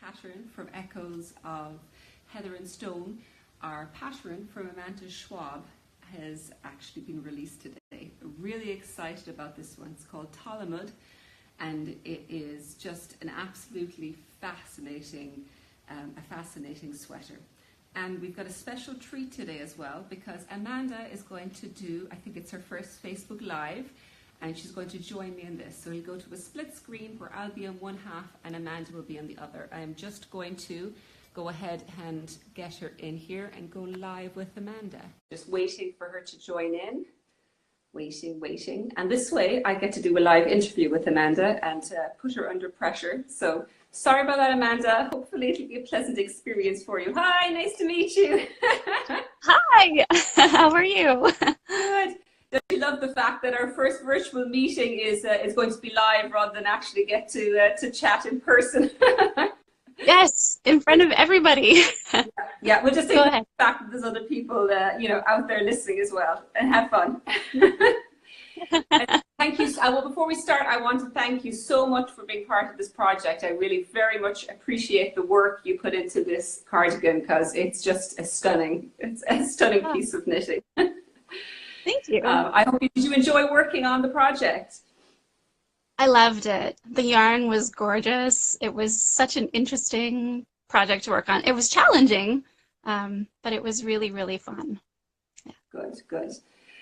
pattern from Echoes of Heather and Stone. Our pattern from Amanda Schwabe has actually been released today. Really excited about this one. It's called Talamud, and it is just an absolutely fascinating, a fascinating sweater. And we've got a special treat today as well, because Amanda is going to do, I think it's her first Facebook Live, and she's going to join me in this. So we'll go to a split screen where I'll be on one half and Amanda will be on the other. I am just going to go ahead and get her in here and go live with Amanda. Just waiting for her to join in. Waiting. And this way I get to do a live interview with Amanda and put her under pressure. So sorry about that, Amanda. Hopefully it'll be a pleasant experience for you. Hi, nice to meet you. Hi, how are you? Good. Don't you love the fact that our first virtual meeting is going to be live rather than actually get to chat in person? Yes, in front of everybody. Yeah, we'll just take Go the ahead. fact that there's other people, out there listening as well, and have fun. And thank you. Well, before we start, I want to thank you so much for being part of this project. I really very much appreciate the work you put into this cardigan, because it's just a stunning piece of knitting. Thank you. I hope did you enjoy working on the project? I loved it. The yarn was gorgeous. It was such an interesting project to work on. It was challenging, but it was really, really fun. Yeah. Good.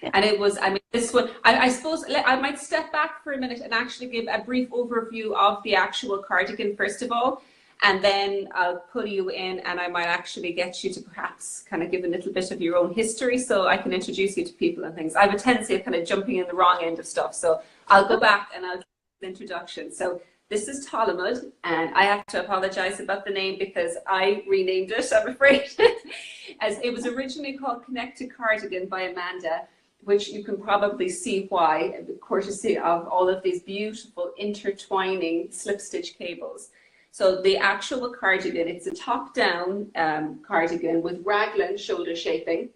Yeah. And it was, this one, I suppose I might step back for a minute and actually give a brief overview of the actual cardigan, first of all, and then I'll pull you in and I might actually get you to perhaps kind of give a little bit of your own history so I can introduce you to people and things. I have a tendency of kind of jumping in the wrong end of stuff, so I'll go back and I'll give the introduction. So this is Talamud, and I have to apologize about the name because I renamed it, I'm afraid. As it was originally called Connected Cardigan by Amanda, which you can probably see why, courtesy of all of these beautiful intertwining slip stitch cables. So the actual cardigan, it's a top-down cardigan with raglan shoulder shaping.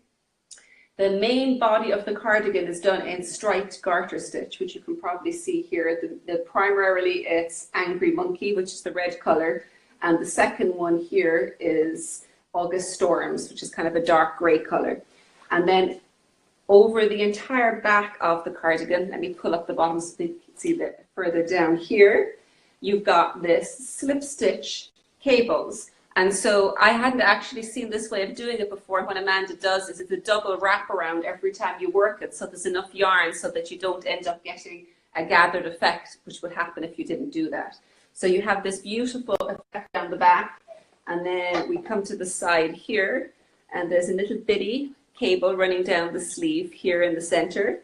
The main body of the cardigan is done in striped garter stitch, which you can probably see here. Primarily it's Angry Monkey, which is the red color, and the second one here is August Storms, which is kind of a dark gray color. And then over the entire back of the cardigan, let me pull up the bottom so you can see that further down here, you've got this slip stitch cables. And so I hadn't actually seen this way of doing it before. What Amanda does is it's a double wrap around every time you work it, so there's enough yarn so that you don't end up getting a gathered effect, which would happen if you didn't do that. So you have this beautiful effect down the back, and then we come to the side here, and there's a little bitty cable running down the sleeve here in the center.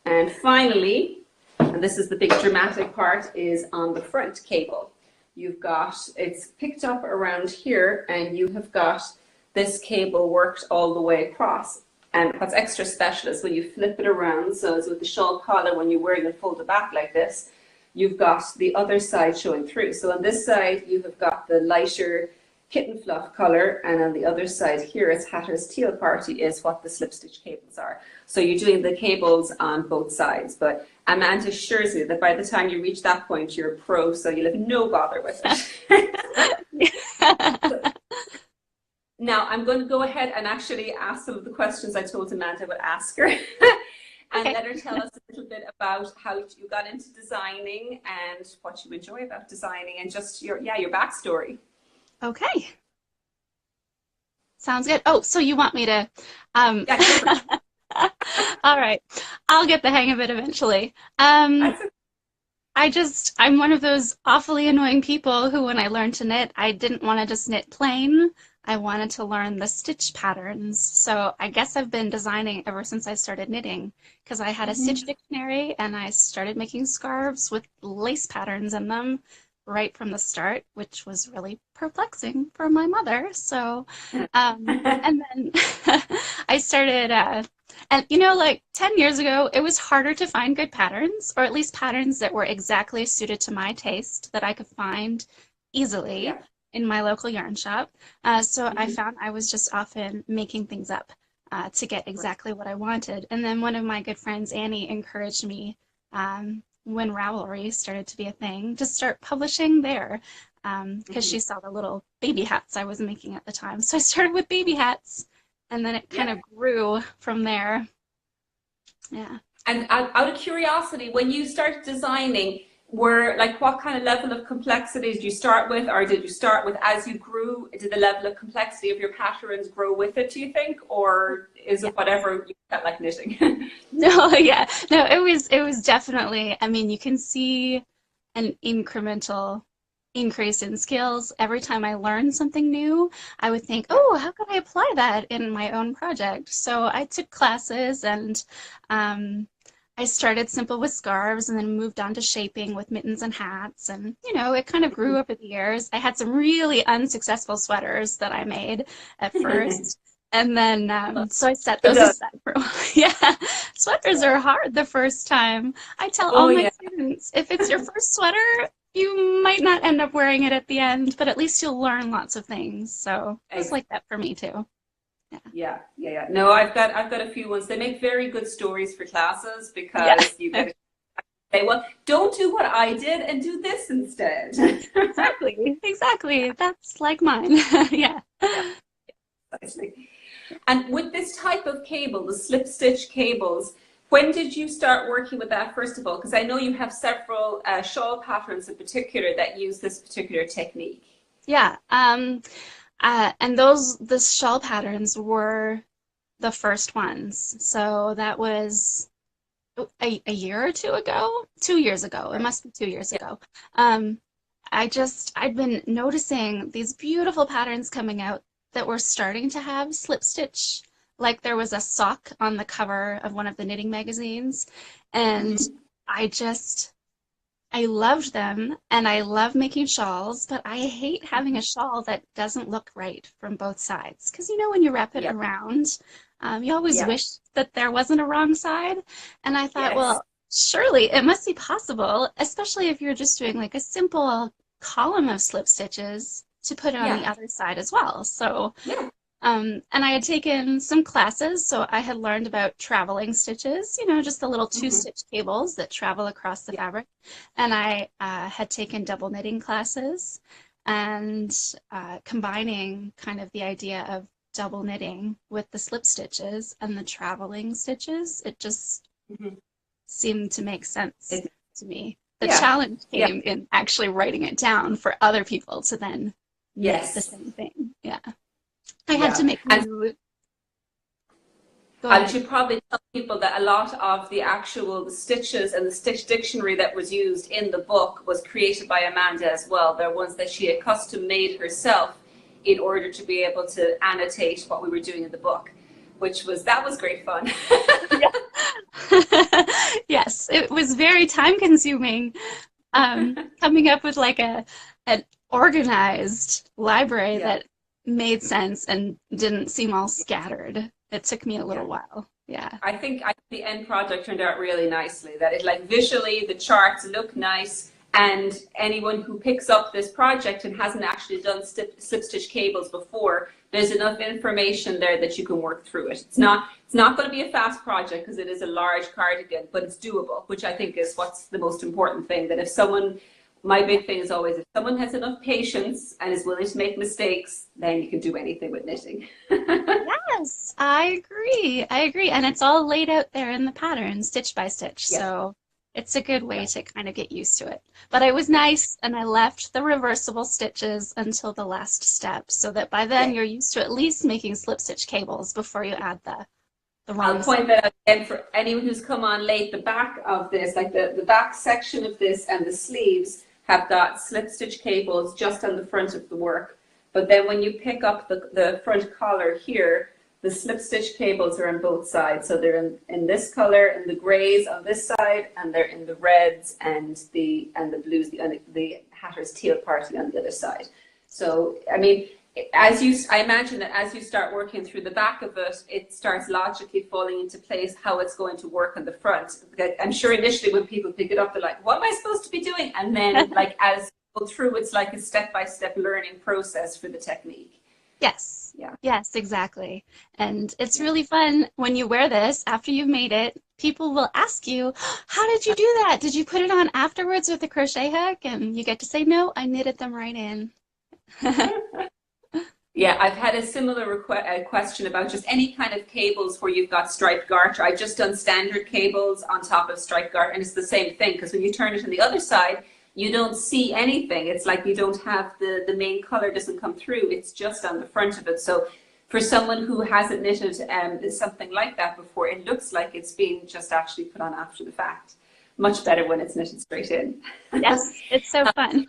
And finally, and this is the big dramatic part, is on the front cable. You've got, it's picked up around here, and you have got this cable worked all the way across. And what's extra special is when you flip it around, so as with the shawl collar, when you're wearing it folded back like this, you've got the other side showing through. So on this side, you have got the lighter kitten fluff color, and on the other side here, it's Hatter's Teal Party, is what the slip stitch cables are. So you're doing the cables on both sides, but Amanda assures you that by the time you reach that point, you're a pro, so you'll have no bother with it. Now, I'm going to go ahead and actually ask some of the questions I told Amanda I would ask her, and let her tell us a little bit about how you got into designing and what you enjoy about designing, and just your backstory. Okay. Sounds good. Oh, so you want me to... Yeah, All right. I'll get the hang of it eventually. I'm one of those awfully annoying people who, when I learned to knit, I didn't want to just knit plain. I wanted to learn the stitch patterns. So I guess I've been designing ever since I started knitting, because I had a stitch dictionary and I started making scarves with lace patterns in them right from the start, which was really perplexing for my mother. So, and then I started, and like 10 years ago, it was harder to find good patterns, or at least patterns that were exactly suited to my taste that I could find easily in my local yarn shop. So I found I was just often making things up to get exactly what I wanted. And then one of my good friends, Annie, encouraged me when Ravelry started to be a thing, to start publishing there. because she saw the little baby hats I was making at the time. So I started with baby hats, and then it kind of grew from there. Yeah. And out of curiosity, when you started designing, what kind of level of complexity did you start with, or did you start with as you grew? Did the level of complexity of your patterns grow with it, do you think, or is it whatever you felt like knitting? No, yeah, no, it was definitely. I mean, you can see an incremental increase in skills every time I learned something new. I would think, oh, how could I apply that in my own project? So I took classes, and I started simple with scarves and then moved on to shaping with mittens and hats. And, it kind of grew over the years. I had some really unsuccessful sweaters that I made at first. And then, so I set those aside for a while. Yeah, sweaters are hard the first time. I tell all my students, if it's your first sweater, you might not end up wearing it at the end, but at least you'll learn lots of things. So it's like that for me too. Yeah. No, I've got a few ones. They make very good stories for classes because you get to say, well, don't do what I did and do this instead. Exactly. That's like mine. Yeah. Precisely. And with this type of cable, the slip stitch cables, when did you start working with that, first of all? Because I know you have several shawl patterns in particular that use this particular technique. Yeah. And the shawl patterns were the first ones. So that was a year or two ago, 2 years ago. It must be 2 years ago. I'd been noticing these beautiful patterns coming out that were starting to have slip stitch. Like there was a sock on the cover of one of the knitting magazines, and I loved them, and I love making shawls, but I hate having a shawl that doesn't look right from both sides. Because when you wrap it around, you always wish that there wasn't a wrong side. And I thought, well, surely it must be possible, especially if you're just doing like a simple column of slip stitches, to put it on the other side as well. So, and I had taken some classes, so I had learned about traveling stitches, just the little two-stitch cables that travel across the fabric. And I had taken double knitting classes, and combining kind of the idea of double knitting with the slip stitches and the traveling stitches, it just seemed to make sense to me. The challenge came in actually writing it down for other people to then knit the same thing. Yeah. I had to make new. I should probably tell people that a lot of the stitches and the stitch dictionary that was used in the book was created by Amanda as well. They're ones that she had custom made herself in order to be able to annotate what we were doing in the book, that was great fun. Yes, it was very time consuming, coming up with like an organized library that made sense and didn't seem all scattered. It took me a little while. Yeah. I think the end product turned out really nicely, that it visually the charts look nice, and anyone who picks up this project and hasn't actually done slip stitch cables before, there's enough information there that you can work through it. It's not going to be a fast project because it is a large cardigan, but it's doable, which I think is what's the most important thing. My big thing is always, if someone has enough patience and is willing to make mistakes, then you can do anything with knitting. Yes, I agree. And it's all laid out there in the pattern, stitch by stitch. So it's a good way to kind of get used to it. But I was nice, and I left the reversible stitches until the last step, so that by then you're used to at least making slip stitch cables before you add the wrong I'll point that out again for anyone who's come on late. The back of this, like the back section of this and the sleeves, have got slip stitch cables just on the front of the work. But then when you pick up the front collar here, the slip stitch cables are on both sides. So they're in this color, in the grays on this side, and they're in the reds and the blues, the hatter's teal party on the other side. So, I mean, I imagine that as you start working through the back of it, it starts logically falling into place how it's going to work on the front. I'm sure initially when people pick it up, they're like, what am I supposed to be doing? And then as you go through, it's like a step-by-step learning process for the technique. Yes. Yeah. Yes, exactly. And it's really fun when you wear this after you've made it, people will ask you, how did you do that? Did you put it on afterwards with a crochet hook? And you get to say, no, I knitted them right in. Yeah, I've had a similar question about just any kind of cables where you've got striped garter. I've just done standard cables on top of striped garter, and it's the same thing because when you turn it on the other side, you don't see anything. It's like you don't have the main color doesn't come through. It's just on the front of it. So for someone who hasn't knitted something like that before, it looks like it's been just actually put on after the fact. Much better when it's knitted straight in. Yes, it's so fun.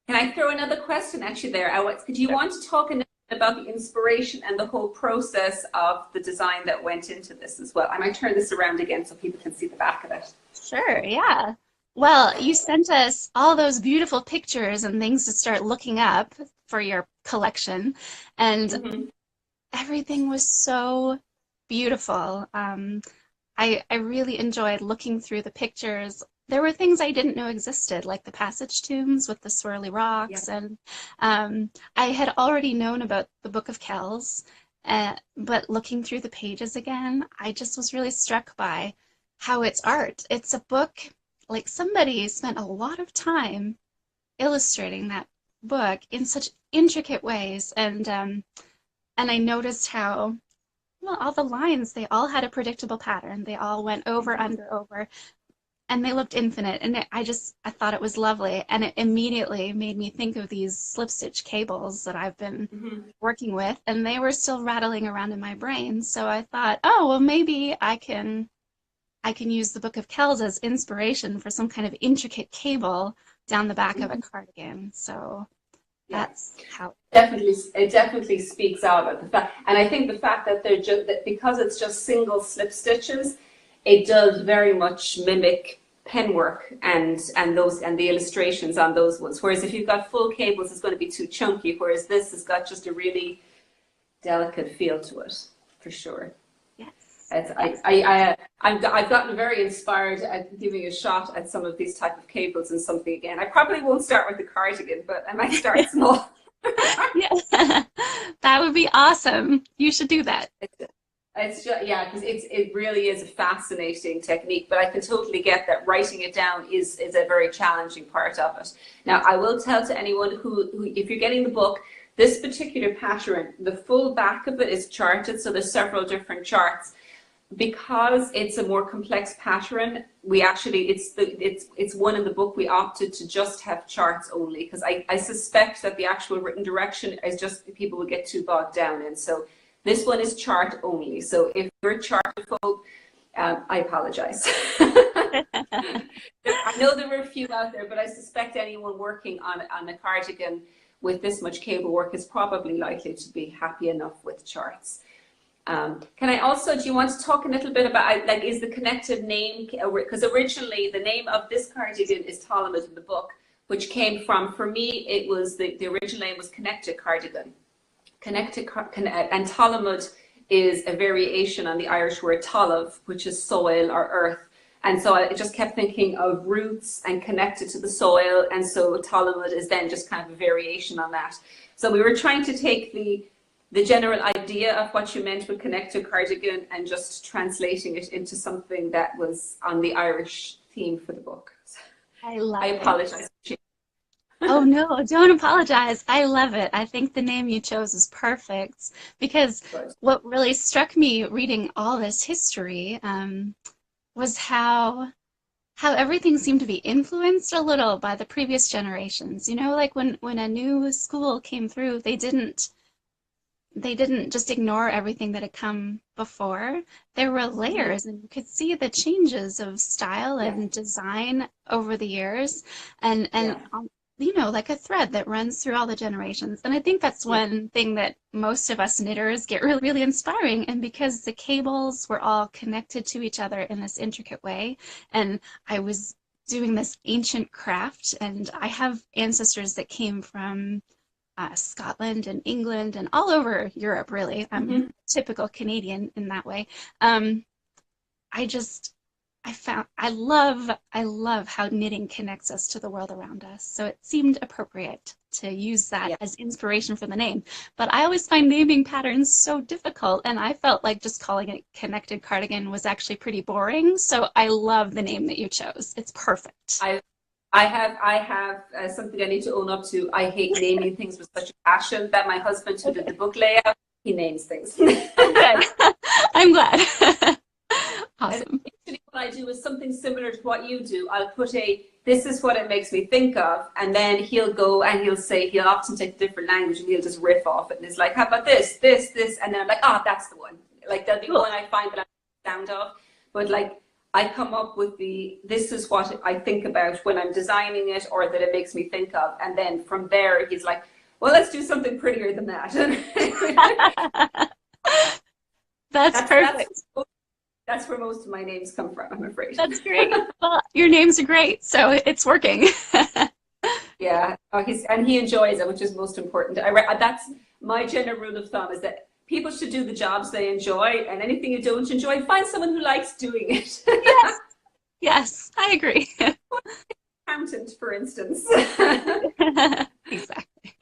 Can I throw another question at you there? Do you want to talk a little bit about the inspiration and the whole process of the design that went into this as well? I might turn this around again so people can see the back of it. Sure, yeah. Well, you sent us all those beautiful pictures and things to start looking up for your collection, and everything was so beautiful. I really enjoyed looking through the pictures. There were things I didn't know existed, like the passage tombs with the swirly rocks, and I had already known about the Book of Kells, but looking through the pages again, I just was really struck by how it's art. It's a book, like somebody spent a lot of time illustrating that book in such intricate ways, and I noticed how, well, all the lines, they all had a predictable pattern. They all went over, under, over, and they looked infinite. And I thought it was lovely. And it immediately made me think of these slip stitch cables that I've been working with, and they were still rattling around in my brain. So I thought, oh, well, maybe I can use the Book of Kells as inspiration for some kind of intricate cable down the back of a cardigan. So that's how it definitely speaks out about the fact, and I think the fact that they're just that because it's just single slip stitches, it does very much mimic penwork and the illustrations on those ones. Whereas if you've got full cables, it's going to be too chunky. Whereas this has got just a really delicate feel to it, for sure. I've gotten very inspired at giving a shot at some of these type of cables and something again. I probably won't start with the cardigan, but I might start small. Yeah. That would be awesome. You should do that. It's just, yeah, because it really is a fascinating technique, but I can totally get that writing it down is a very challenging part of it. Now, I will tell to anyone who if you're getting the book, this particular pattern, the full back of it is charted, so there's several different charts. Because it's a more complex pattern, we actually it's one in the book we opted to just have charts only, because I suspect that the actual written direction is just people will get too bogged down in. So this one is chart only. So if you're chart folk, I apologize. I know there were a few out there, but I suspect anyone working on a cardigan with this much cable work is probably likely to be happy enough with charts. Can I also, do you want to talk a little bit about, like, is the connected name, because originally the name of this cardigan is Ptolemyd in the book, which came from, for me, it was, the original name was Connected Cardigan. And Ptolemyd is a variation on the Irish word tolav, which is soil or earth. And so I just kept thinking of roots and connected to the soil. And so Ptolemyd is then just kind of a variation on that. So we were trying to take the general idea of what you meant with connected cardigan and just translating it into something that was on the Irish theme for the book. I love it. I apologize. Oh no, don't apologize. I love it. I think the name you chose is perfect, because what really struck me reading all this history was how everything seemed to be influenced a little by the previous generations. You know, like when a new school came through, they didn't just ignore everything that had come before. There were layers, and you could see the changes of style and design over the years, and you know, like a thread that runs through all the generations. And I think that's one thing that most of us knitters get really, really inspiring. And because the cables were all connected to each other in this intricate way, and I was doing this ancient craft, and I have ancestors that came from Scotland and England and all over Europe, really. I'm typical Canadian in that way. I love how knitting connects us to the world around us. So it seemed appropriate to use that Yeah. as inspiration for the name. But I always find naming patterns so difficult, and I felt like just calling it connected cardigan was actually pretty boring. So I love the name that you chose. It's perfect. I have something I need to own up to. I hate naming things with such a passion that my husband, who did the book layout, he names things. Oh, good. I'm glad. And Awesome. actually what I do is something similar to what you do. I'll put this is what it makes me think of, and then he'll go and he'll often take a different language and he'll just riff off it. And it's like, how about this, this, and then I'm like, oh, that's the one. Like there'll be one I find that I sound of, but like I come up with this is what I think about when I'm designing it, or that it makes me think of, and then from there he's like, well, let's do something prettier than that. That's perfect. That's where most of my names come from, I'm afraid. That's great. Well, your names are great, so it's working. Yeah, and he enjoys it, which is most important. That's my general rule of thumb, is that people should do the jobs they enjoy, and anything you don't enjoy, find someone who likes doing it. Yes, yes, I agree. Accountant, for instance. Exactly.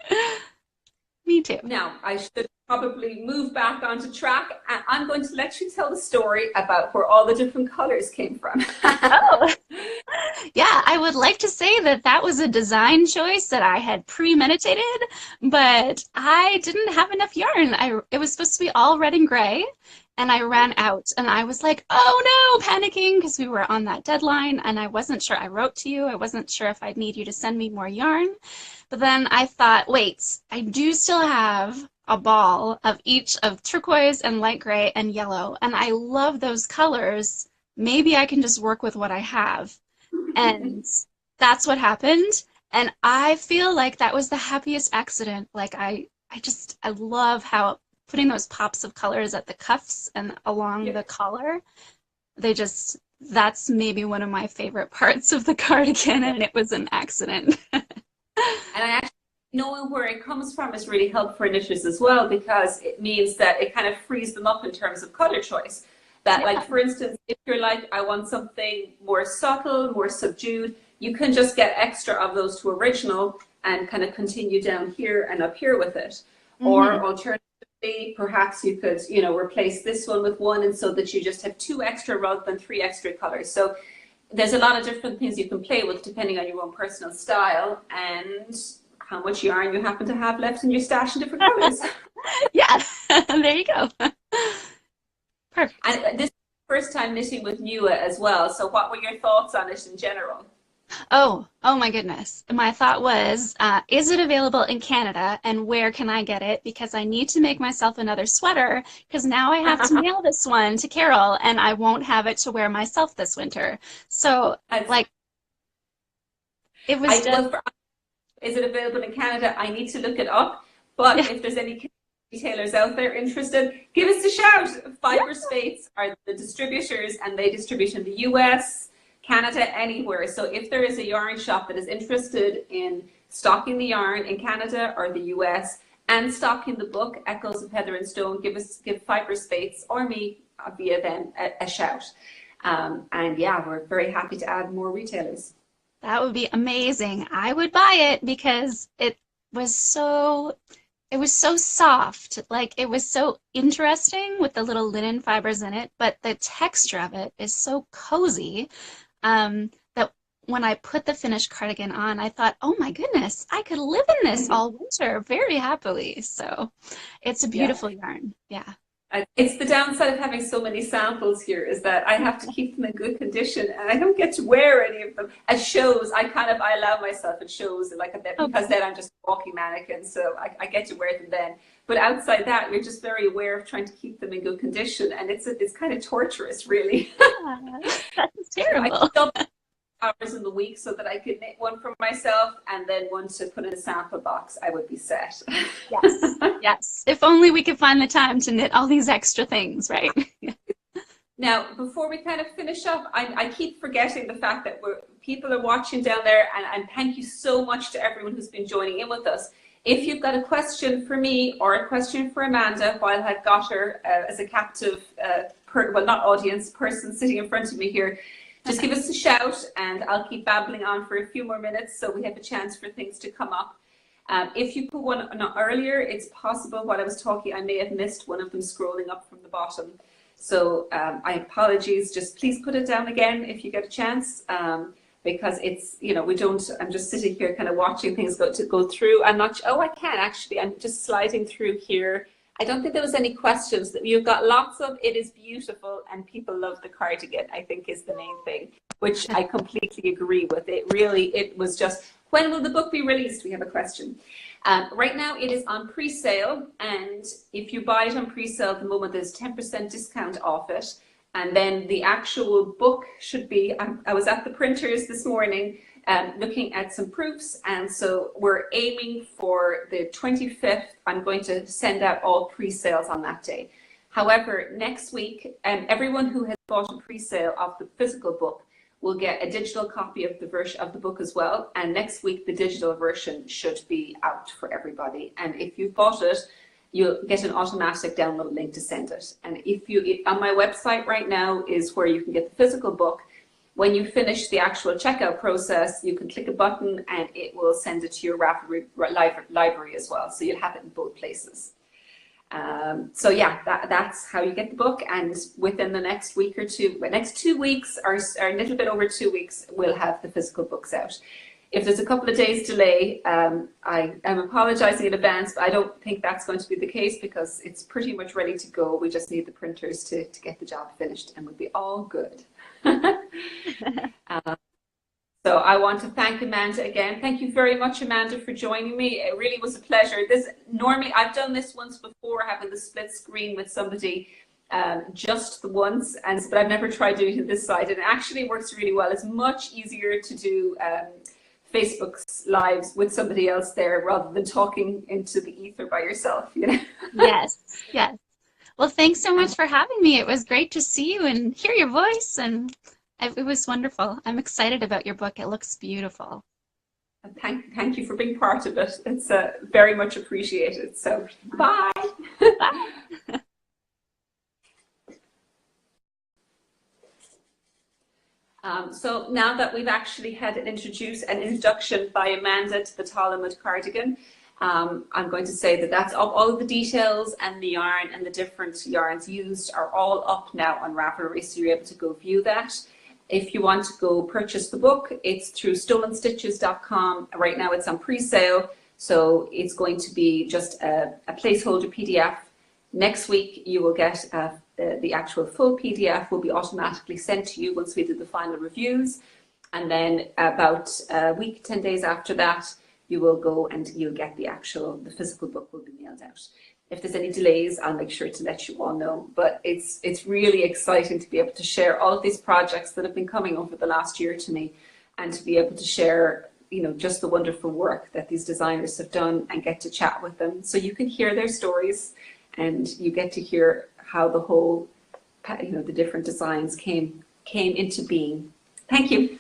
Me too. Now, I should probably move back onto track, and I'm going to let you tell the story about where all the different colors came from. Oh, yeah, I would like to say that that was a design choice that I had premeditated, but I didn't have enough yarn. It was supposed to be all red and gray, and I ran out, and I was like, oh no, panicking because we were on that deadline, and I wasn't sure. I wrote to you. I wasn't sure if I'd need you to send me more yarn. But then I thought, wait, I do still have a ball of each of turquoise and light gray and yellow, and I love those colors. Maybe I can just work with what I have. And that's what happened. And I feel like that was the happiest accident. Like I love how putting those pops of colors at the cuffs and along the collar, that's maybe one of my favorite parts of the cardigan, and it was an accident. And I actually knowing where it comes from is really helpful for knitters as well, because it means that it kind of frees them up in terms of color choice. That, like, for instance, if you're like, I want something more subtle, more subdued, you can just get extra of those to original and kind of continue down here and up here with it. Mm-hmm. Or alternatively, perhaps you could, replace this one with one, and so that you just have 2 extra rather than 3 extra colors. So there's a lot of different things you can play with depending on your own personal style and how much yarn you happen to have left in your stash in different colors. Yeah, there you go. Perfect. And this is the first time knitting with Nua as well. So what were your thoughts on it in general? Oh my goodness. My thought was, is it available in Canada, and where can I get it? Because I need to make myself another sweater, because now I have to mail this one to Carol, and I won't have it to wear myself this winter. So, it was just... Is it available in Canada? I need to look it up. But if there's any retailers out there interested, give us a shout. Fiber Spates are the distributors, and they distribute in the US, Canada, anywhere. So if there is a yarn shop that is interested in stocking the yarn in Canada or the US and stocking the book, Echoes of Heather and Stone, give Fiber Spates or me via them a shout. And yeah, we're very happy to add more retailers. That would be amazing. I would buy it because it was so soft. Like, it was so interesting with the little linen fibers in it, but the texture of it is so cozy that when I put the finished cardigan on, I thought, oh my goodness, I could live in this all winter very happily. So it's a beautiful yarn. Yeah. It's the downside of having so many samples here, is that I have to keep them in good condition, and I don't get to wear any of them. At shows, I allow myself at shows, because then I'm just a walking mannequin, so I get to wear them then. But outside that, you're just very aware of trying to keep them in good condition, and it's kind of torturous, really. Yeah, that's terrible. Hours in the week so that I could knit one for myself and then one to put in a sample box, I would be set. Yes, yes. If only we could find the time to knit all these extra things, right? Now, before we kind of finish up, I keep forgetting the fact that people are watching down there, and thank you so much to everyone who's been joining in with us. If you've got a question for me or a question for Amanda while I've got her as a captive, not audience, person sitting in front of me here, just give us a shout, and I'll keep babbling on for a few more minutes so we have a chance for things to come up. If you put one on earlier, it's possible while I was talking, I may have missed one of them scrolling up from the bottom. So I apologies, just please put it down again if you get a chance, because it's, you know, I'm just sitting here kind of watching things go through. I'm not, oh, I can actually, I'm just sliding through here. I don't think there was any questions. You've got lots of, it is beautiful and people love the cardigan, I think is the main thing, which I completely agree with. It really, it was just, when will the book be released? We have a question. Right now it is on pre-sale, and if you buy it on pre-sale at the moment, there's 10% discount off it. And then the actual book should be, I was at the printers this morning looking at some proofs, and so we're aiming for the 25th. I'm going to send out all pre-sales on that day. However, next week, everyone who has bought a pre-sale of the physical book will get a digital copy of the version of the book as well. And next week, the digital version should be out for everybody. And if you've bought it, you'll get an automatic download link to send it. And on my website right now is where you can get the physical book. When you finish the actual checkout process, you can click a button and it will send it to your Ravelry library as well. So you'll have it in both places. So yeah, that's how you get the book, and within the next week or two, next 2 weeks, or a little bit over 2 weeks, we'll have the physical books out. If there's a couple of days delay, I am apologizing in advance, but I don't think that's going to be the case because it's pretty much ready to go. We just need the printers to get the job finished and we'll be all good. So I want to thank Amanda again. Thank you very much, Amanda, for joining me. It really was a pleasure. Normally, I've done this once before, having the split screen with somebody just the once, but I've never tried doing it this side, and it actually works really well. It's much easier to do Facebook's lives with somebody else there rather than talking into the ether by yourself, you know? Yes, yes. Well, thanks so much for having me. It was great to see you and hear your voice, and it was wonderful. I'm excited about your book. It looks beautiful. Thank you for being part of it. It's very much appreciated. So, bye. Bye. So now that we've actually had an introduction by Amanda to the Talamud cardigan, I'm going to say that that's all of the details and the yarn and the different yarns used are all up now on Ravelry, so you're able to go view that. If you want to go purchase the book, it's through stolenstitches.com. Right now it's on pre-sale, so it's going to be just a placeholder PDF. Next week you will get the actual full PDF will be automatically sent to you once we do the final reviews. And then about a week, 10 days after that, you will go and you'll get the physical book will be mailed out. If there's any delays, I'll make sure to let you all know. But it's really exciting to be able to share all of these projects that have been coming over the last year to me, and to be able to share, you know, just the wonderful work that these designers have done and get to chat with them. So you can hear their stories and you get to hear how the whole, you know, the different designs came into being. Thank you.